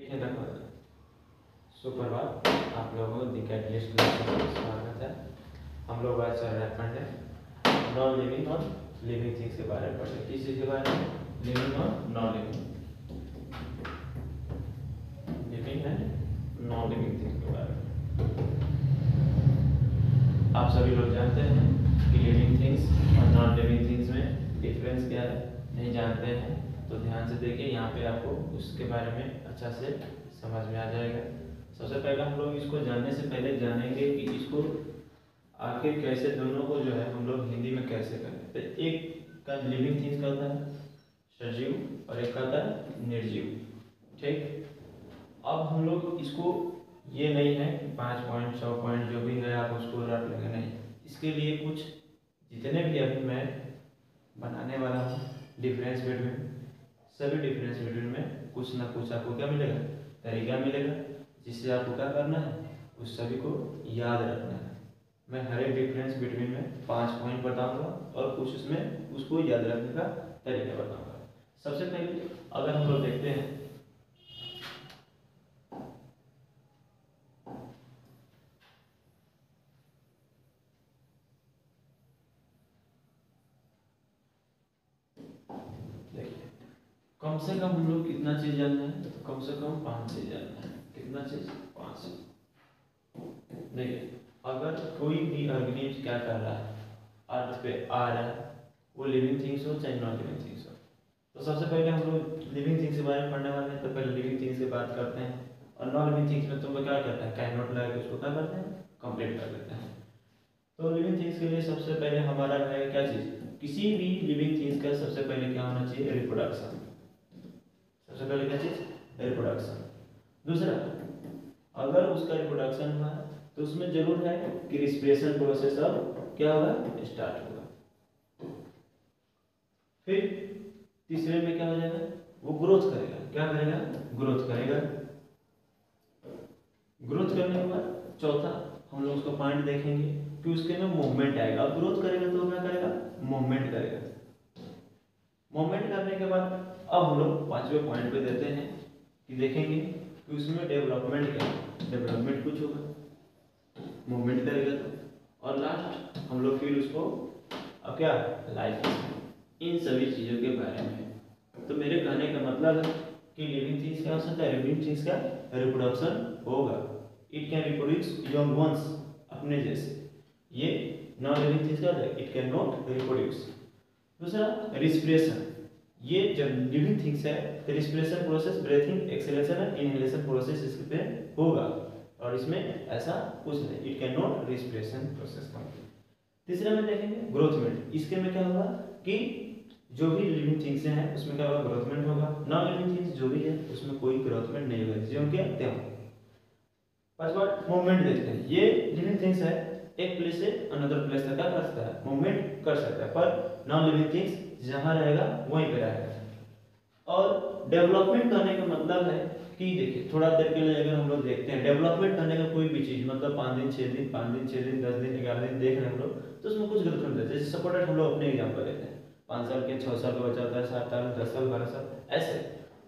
ठीक है देखो, सुप्रभात। आप लोगों को दी कैटलिस्ट क्लास में स्वागत है। हम लोग आज चल रहे हैं पढ़ने नॉन लिविंग और लिविंग थिंग्स के बारे में पढ़े। किस चीज़ के बारे में? लिविंग और non living, living and non living things के बारे में। आप सभी लोग जानते हैं कि लिविंग थिंग्स और नॉन लिविंग थिंग्स में डिफरेंस क्या है? नहीं जानते हैं तो ध्यान से देखिए, यहाँ पे आपको उसके बारे में अच्छा से समझ में आ जाएगा। सबसे पहले हम लोग इसको जानने से पहले जानेंगे कि इसको आखिर कैसे दोनों को जो है हम लोग हिंदी में कैसे करें। तो एक का लिविंग थिंग्स का होता है सजीव और एक का होता है निर्जीव। ठीक, अब हम लोग इसको ये नहीं है कि 5 पॉइंट 100 पॉइंट जो भी है आप उसको रट लेंगे, नहीं। इसके लिए कुछ जितने भी अभी मैं बनाने वाला हूँ डिफरेंस बिटवीन, सभी डिफरेंस बिटवीन में कुछ ना कुछ आपको क्या मिलेगा, तरीका मिलेगा, जिससे आपको क्या करना है, उस सभी को याद रखना है। मैं हर एक डिफरेंस बिटवीन में 5 पॉइंट बताऊंगा और कुछ उसमें उसको याद रखने का तरीका बताऊंगा। सबसे पहले अगर हम लोग देखते हैं कम से कम हम लोग कितना चीज जानना है, तो कम से कम 5 चीज जानना है। कितना चीज? 5। देखिए, अगर कोई भी ऑर्गेनिज्म क्या कर रहा है, अर्थ पे आ रहा है, वो लिविंग थिंग्स हो चाहे नॉन लिविंग थिंग्स हो। तो सबसे पहले हम लोग लिविंग थिंग्स के बारे में पढ़ने वाले हैं, तो पहले लिविंग थिंग्स की बात करते हैं। और नॉन लिविंग थिंग्स में तुम क्या करते हैं, कैन नॉट लगा के उसको क्या करते हैं, कंप्लीट कर देते हैं। तो लिविंग थिंग्स के लिए सबसे पहले हमारा है क्या चीज, किसी भी लिविंग थिंग्स का सबसे पहले क्या होना चाहिए, रिप्रोडक्शन। सबसे पहले क्या चीज, रिप्रोडक्शन। दूसरा, अगर उसका रिप्रोडक्शन हुआ तो उसमें जरूर है कि रिस्पिरेशन प्रोसेस अब क्या होगा, स्टार्ट होगा। फिर तीसरे में क्या हो जाएगा, वो ग्रोथ करेगा। क्या करेगा, ग्रोथ करेगा। ग्रोथ करने के बाद चौथा हम लोग उसका पॉइंट देखेंगे कि उसके में मूवमेंट आएगा। अब ग्रोथ करेगा तो क्या करेगा, मूवमेंट करेगा। मूवमेंट करने के बाद अब हम लोग 5वें पॉइंट पे देते हैं कि देखेंगे कि उसमें डेवलपमेंट क्या है। डेवलपमेंट कुछ होगा, मूवमेंट करेगा तो। और लास्ट हम लोग फिर उसको अब क्या, लाइफ, इन सभी चीज़ों के बारे में। तो मेरे कहने का मतलब है कि लिविंग थिंग्स क्या हो सकता है, लिविंग थिंग्स का रिप्रोडक्शन होगा। It can reproduce young ones, अपने जैसे। ये नॉन लिविंग थिंग्स का है, इट कैन नॉट रिप्रोड्यूस। दूसरा, रिस्पिरेशन। ये जब लिविंग थिंग्स है तो respiration process, breathing, exhalation and inhalation process इसमें होगा, और इसमें ऐसा कुछ नहीं, it can not respiration process complete. तीसरे में देखेंगे ग्रोथमेंट। इसके में क्या होगा कि जो भी लिविंग थिंग्स हैं उसमें क्या होगा, ग्रोथमेंट होगा। नॉन लिविंग थिंग्स जो भी है उसमें कोई ग्रोथमेंट नहीं होगा, जो कि त्यों। पांचवा मूवमेंट देखते हैं। ये लिविंग थिंग्स है, एक प्लेस से अनदर प्लेस तक क्या कर सकता है, मूवमेंट कर सकता है। पर नॉन लिविंग थिंग्स जहां रहेगा वहीं पे रहेगा। और डेवलपमेंट करने का मतलब है कि देखिए, थोड़ा देर के लिए अगर हम लोग देखते हैं डेवलपमेंट करने का कोई भी चीज, मतलब 5 दिन 6 दिन 5 दिन 6 दिन 10 दिन 11 दिन देख रहे हैं हम लोग, तो उसमें कुछ गलत होता है। जैसे सपोर्टेड हम लोग अपने एग्जांपल लेते हैं, 5 साल के 6 साल का बच्चा होता है, 7 साल 10 साल 12 साल ऐसे।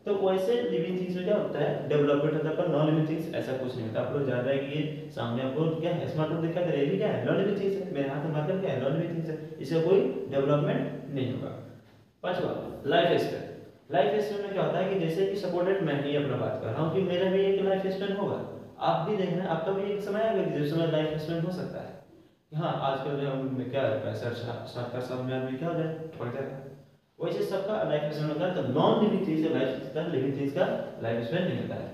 तो वैसे लिविंग थिंग्स में क्या होता है, डेवलपमेंट होता है। पर नॉन लिविंग थिंग्स ऐसा कुछ नहीं होता। आप लोग जान रहे हैं कि ये सामने आपको क्या है, स्मार्टफोन दिखा दे रहा है, ये क्या है, नॉन लिविंग थिंग्स है। मेरे हाथ में मार्कर क्या है, नॉन लिविंग थिंग्स है। इसका कोई डेवलपमेंट नहीं होगा। पांचवा, लाइफ स्पैन। लाइफ स्पैन में क्या होता है कि जैसे कि सपोर्टेड मैं ही अपना बात कर रहा हूँ कि मेरा भी एक लाइफ स्पैन होगा, आप भी देखना आपका भी एक समय आएगा जिस समय लाइफ स्पैन हो सकता है। हाँ, आजकल जो हम क्या 65-70 साल में आदमी क्या हो जाए, पड़ जाएगा। वैसे सबका लाइफ स्पैन होता है। तो नॉन लिविंग थिंग्स का लाइफ स्पैन, लिविंग थिंग्स का लाइफ स्पैन नहीं होता है।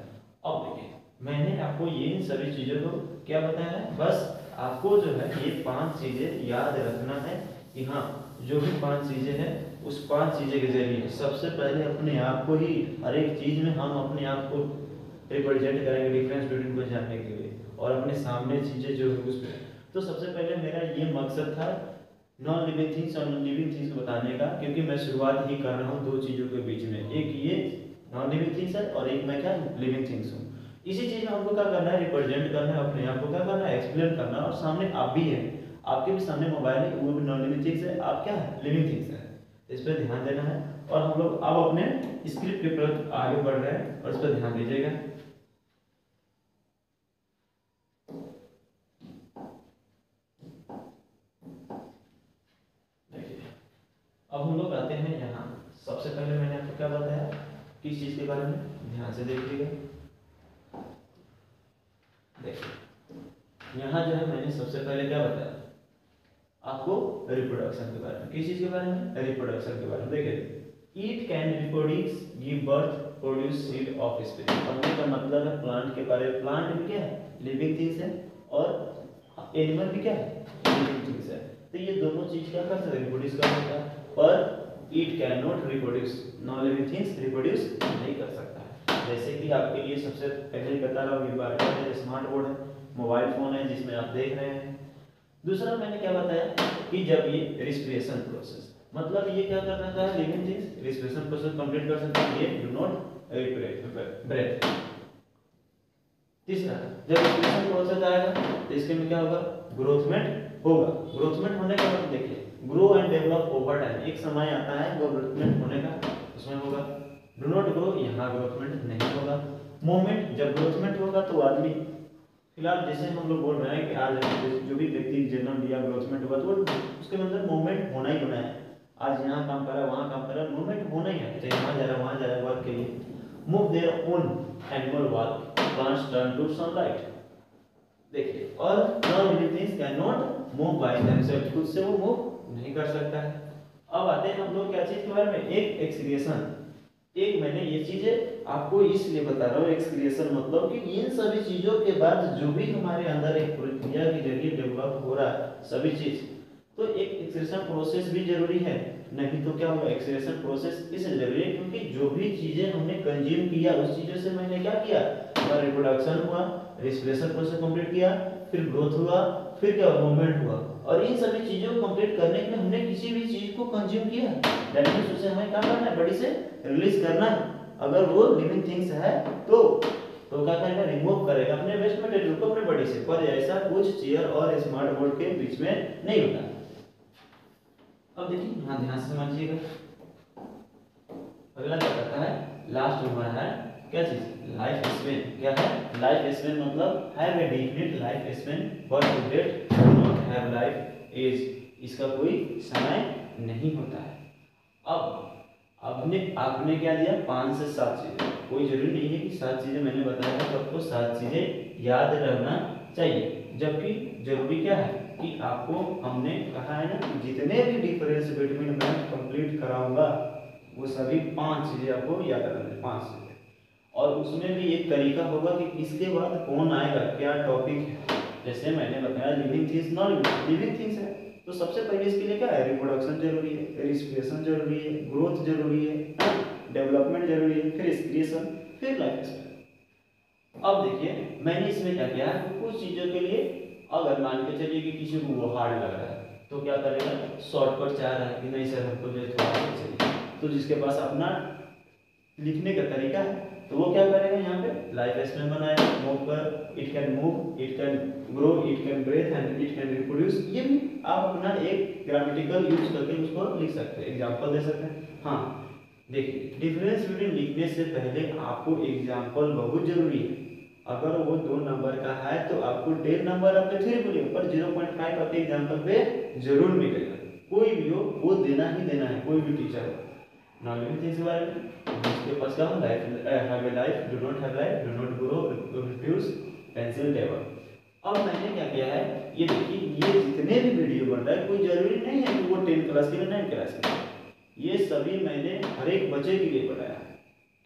अब देखिए, मैंने आपको ये सभी चीज़ों को क्या बताया है, बस आपको जो है ये 5 चीज़ें याद रखना है कि हाँ, जो भी 5 चीज़ें हैं उस 5 चीज़ें के जरिए सबसे पहले अपने आप को ही, हर एक चीज़ में हम अपने आप को रिप्रेजेंट करेंगे डिफरेंस बिटवीन को जानने के लिए, और अपने सामने चीज़ें जो है उस पर। तो सबसे पहले मेरा ये मकसद था नॉन लिविंग थिंग्स और लिविंग थिंग्स को बताने का, क्योंकि मैं शुरुआत ही कर रहा हूँ 2 चीज़ों के बीच में, एक ये नॉन लिविंग थिंग्स है और एक मैं क्या लिविंग थिंग्स हूँ। इसी चीज़ में हमको क्या करना है, रिप्रेजेंट करना है, अपने आप को क्या करना है, एक्सप्लेन करना। और सामने आप भी हैं, आपके भी सामने मोबाइल है, वो भी नॉन लिविंग थिंग्स है, आप क्या है, लिविंग थिंग्स है। तो इस पर ध्यान देना है। और हम लोग अब अपने स्क्रिप्ट के प्रति आगे बढ़ रहे हैं और इस पर ध्यान दीजिएगा। अब हम लोग आते हैं यहाँ। सबसे पहले मैंने आपको क्या बताया, किस चीज के बारे में, ध्यान से देखिएगा। देखिए यहाँ जो है मैंने सबसे पहले क्या बताया आपको, रिप्रोडक्शन के बारे में। किस चीज के बारे में, रिप्रोडक्शन के बारे में। देखिए it can reproduce, give birth, produce seed of species. पढ़ने का मतलब है प्लांट के बारे में। प्लांट भी क्या है, लिविंग थिंग्स है, और एनिमल भी क्या है, लिविंग थिंग्स है। तो ये दोनों चीज क्या कर सकते हैं, रिप्रोड्यूस कर सकता है, पर it can not reproduce, non living things reproduce नहीं कर सकता है। जैसे कि आपके लिए सबसे पहले बता रहा हूँ, ये है, स्मार्ट बोर्ड है, मोबाइल फोन है जिसमें आप देख रहे हैं। दूसरा मैंने क्या बताया कि जब ये रिस्पिरेशन प्रोसेस, मतलब ये क्या कर सकता है, living things respiration process complete कर सकता है, ये डू नॉट ब्रेथ। तीसरा, जब रिस्पिरेशन प्रोसेस आएगा तो इसके में क्या होगा, ग्रोथमेंट होगा। ग्रोथमेंट होने का मतलब देखिए, grow and develop over time, एक समय आता है ग्रोथमेंट होने का, उसमें होगा। डू नॉट ग्रो, यहाँ ग्रोथमेंट नहीं होगा। मूवमेंट, जब ग्रोथमेंट होगा तो आदमी, फिलहाल जैसे हम लोग बोल रहे हैं कि आज जो भी व्यक्ति जन्म लिया, ग्रोथमेंट हुआ, तो उसके अंदर मूवमेंट होना ही होना है। आज यहाँ काम कर रहा है, वहाँ काम कर रहा है, मूवमेंट होना ही है, चाहे वहाँ जा रहा है, वहाँ जा रहा है वर्क के लिए। Move their own animal walk, plants turn to sunlight. देखिए, और non living things can not move by themself, खुद से वो मूव नहीं कर सकता है। अब आते हैं हम लोग क्या चीज के बारे में, एक एक्सक्रिएशन। एक मैंने ये चीजें आपको इसलिए बता रहा हूँ, एक्सक्रिएशन मतलब कि इन सभी चीजों के बाद जो भी हमारे अंदर एक प्रक्रिया के जरिए डेवलप हो रहा है सभी चीज, तो एक एक्सक्रिएशन प्रोसेस भी जरूरी है। नहीं तो क्या होगा, एक्सक्रिएशन प्रोसेस इसलिए जरूरी है क्योंकि जो भी चीजें हमने कंज्यूम किया उस चीजों से मैंने क्या किया, हमारा रिप्रोडक्शन हुआ, रिस्पिरेशन प्रोसेस कंप्लीट किया, फिर ग्रोथ हुआ, फिर क्या मूवमेंट हुआ, और इन सभी चीजों को कंप्लीट करने के लिए हमने किसी भी चीज को कंज्यूम किया, दैट मींस उसे हमें क्या करना है, बॉडी से रिलीज करना है। अगर वो लिविंग थिंग्स है तो क्या करेगा, रिमूव करेगा अपने वेस्ट मटेरियल को अपने बॉडी से, पर ऐसा कुछ चेयर और स्मार्ट बोर्ड के बीच में नहीं होता। अब देखिए यहाँ ध्यान से समझिएगा, अगला क्या करता है, लास्ट नंबर है क्या चीज, लाइफ स्पेन। क्या है, लाइफ स्पेन मतलब have a definite life span but to date do not have life age, इसका कोई समय नहीं होता है। अब आपने क्या दिया, 5 से 7 चीजें, कोई जरूरी नहीं है कि 7 चीजें मैंने बताया तो आपको 7 चीजें याद रहना चाहिए, जबकि जरूरी क्या है कि आपको, हमने कहा है ना, जितने भी डिफरेंस बिटवीन मैं कंप्लीट कराऊंगा वो सभी 5 चीजें आपको याद रखना है, 5 चीजें। और उसमें भी एक तरीका होगा कि इसके बाद कौन आएगा, क्या टॉपिक है। जैसे मैंने बताया living things, non living things है, तो सबसे पहले इसके लिए क्या है, रिप्रोडक्शन जरूरी है, रिस्पिरेशन जरूरी है, ग्रोथ जरूरी है, डेवलपमेंट जरूरी है, फिर एक्सक्रिएशन, फिर लाइफ स्पेन। अब देखिए मैंने इसमें क्या किया, कुछ चीजों के लिए अगर मान के चलिए कि किसी को वो हार्ड लग रहा है तो क्या करेगा, शॉर्टकट चाह रहा है कि नहीं सर हमको जो थोड़ा चाहिए, तो जिसके पास अपना लिखने का तरीका है तो वो क्या करेगा, यहाँ पे लाइफ स्पेन बनाएगा, मूव कर, it can move, it can grow, it can breathe and it can reproduce. ये भी आप अपना एक ग्रामेटिकल यूज करके उसको लिख सकते हैं, एग्जांपल दे सकते हैं। हाँ देखिए, डिफरेंस बिटवीन लिखने से पहले आपको एग्जांपल बहुत जरूरी है। अगर वो 2 नंबर का है तो आपको 1.5 नंबर आपके थ्योरी को लिखो, पर 0.5 आपके एग्जांपल पे जरूर मिलेगा। कोई भी हो वो देना ही देना है, कोई भी टीचर हो। नॉन लिविंग थिंग्स के बारे में, जिसके पास क्या हो, life have a life, do not have life, do not grow, reproduce, pencil table. अब मैंने क्या किया है, ये देखिए, ये जितने भी वीडियो बन रहा है कोई जरूरी नहीं है कि वो 10 क्लास के लिए 9 क्लास के लिए, ये सभी मैंने हर एक बच्चे के लिए बनाया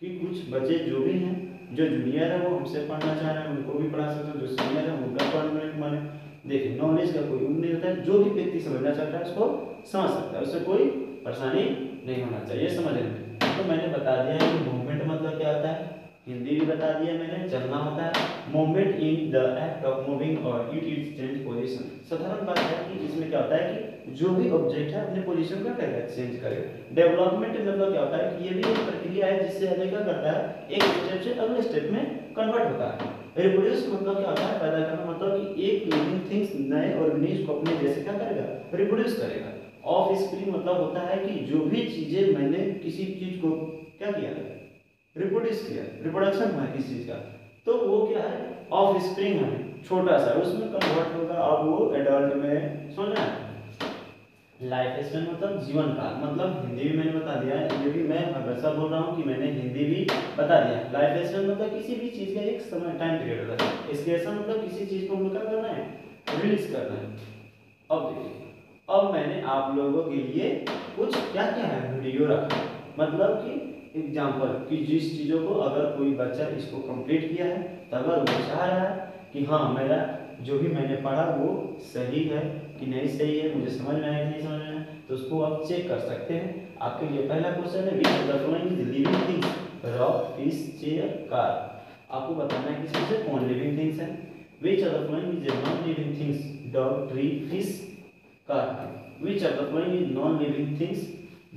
कि कुछ बच्चे जो भी हैं, जो जूनियर है वो हमसे पढ़ना चाह रहे हैं उनको भी पढ़ा सकते हो, जो सीनियर है उनका पढ़ने के माने। देखिए नॉलेज का कोई उम्र नहीं होता है, जो भी व्यक्ति समझना चाहता है उसको समझ सकता है, उससे कोई परेशानी नहीं होना चाहिए समझने में। तो मैंने बता दिया है कि मूवमेंट मतलब क्या होता है, हिंदी भी बता दिया मैंने, चलना होता है, movement in the act of moving और इट इज चेंज पोजीशन। साधारण बात है कि इसमें क्या होता है कि जो भी ऑब्जेक्ट है अपने पोजीशन का करेगा, चेंज करेगा। डेवलपमेंट मतलब क्या होता है कि ये भी एक प्रक्रिया है जिससे हमें क्या करता है, एक स्टेप से अगले स्टेप में कन्वर्ट होता है। रिप्रोड्यूस मतलब क्या होता है, पैदा करना, मतलब कि एक लिविंग थिंग्स नए ऑर्गेनिज्म को अपने जैसे क्या करेगा, रिप्रोड्यूस करेगा। ऑफ स्प्रिंग मतलब होता है कि जो भी चीजें मैंने किसी चीज को क्या किया, रिप्रोड्यूस किया, रिप्रोडक्शन हुआ किसी चीज का, तो वो क्या है, ऑफ स्प्रिंग है, छोटा सा, उसमें कन्वर्ट होगा, अब वो एडल्ट में, समझना है। लाइफ स्पैन मतलब जीवन काल, मतलब हिंदी भी मैंने बता दिया है, ये भी मैं हमेशा बोल रहा हूँ कि मैंने हिंदी भी बता दिया। लाइफ स्पैन मतलब किसी भी चीज का एक समय टाइम पीरियड होता है। स्केलेशन मतलब किसी चीज को क्या करना है, रिलीज करना है। अब देखिए, अब मैंने आप लोगों के लिए कुछ क्या क्या है वीडियो रखा, मतलब कि एग्जाम्पल कि जिस चीज़ों को अगर कोई बच्चा इसको कंप्लीट किया है, तो अगर वो चाह रहा है कि हाँ मेरा जो भी मैंने पढ़ा वो सही है कि नहीं सही है, मुझे समझ में आया कि नहीं समझ में आया, तो उसको आप चेक कर सकते हैं। आपके लिए पहला क्वेश्चन है, which of the following is living things, rock, fish, chair, car. आपको बताना है किसी से कौन लिविंग थिंग्स है। Which of the following is non living things, dog, tree, fish, car. Which of the following is non living things,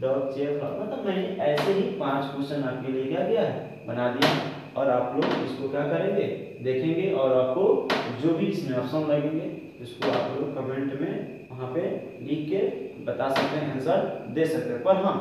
dog, chair, flower. मतलब मैंने ऐसे ही 5 क्वेश्चन आपके लिए क्या किया है, बना दिया, और आप लोग इसको क्या करेंगे, देखेंगे, और आपको जो भी इसमें ऑप्शन लगेंगे इसको आप लोग कमेंट में वहाँ पे लिख के बता सकते हैं, आंसर दे सकते हैं। पर हाँ,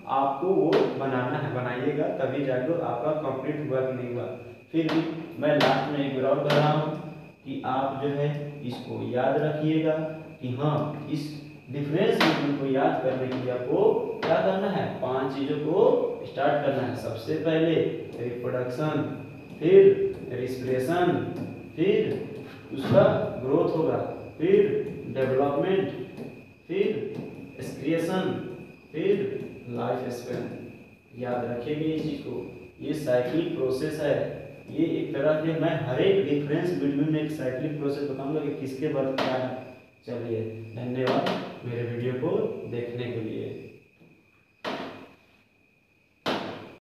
आपको वो बनाना है, बनाइएगा, तभी जाकर आपका कंप्लीट हुआ कि नहीं हुआ। फिर भी मैं लास्ट में एक बार कर रहा हूँ कि आप जो है इसको याद रखिएगा कि हाँ, इस डिफरेंस बिटवीन को याद करने के लिए आपको क्या करना है, 5 चीजों को स्टार्ट करना है। सबसे पहले रिप्रोडक्शन, फिर रिस्पिरेशन, फिर उसका ग्रोथ होगा, फिर डेवलपमेंट, फिर एक्सक्रिएशन, फिर लाइफ स्पैन। याद रखिएगा ये चीज को, ये साइक्लिक प्रोसेस है। ये एक तरह के मैं हर एक डिफरेंस बिटवीन में एक साइक्लिक प्रोसेस बताऊंगा कि किसके बाद क्या है। चलिए, धन्यवाद मेरे वीडियो को देखने के लिए।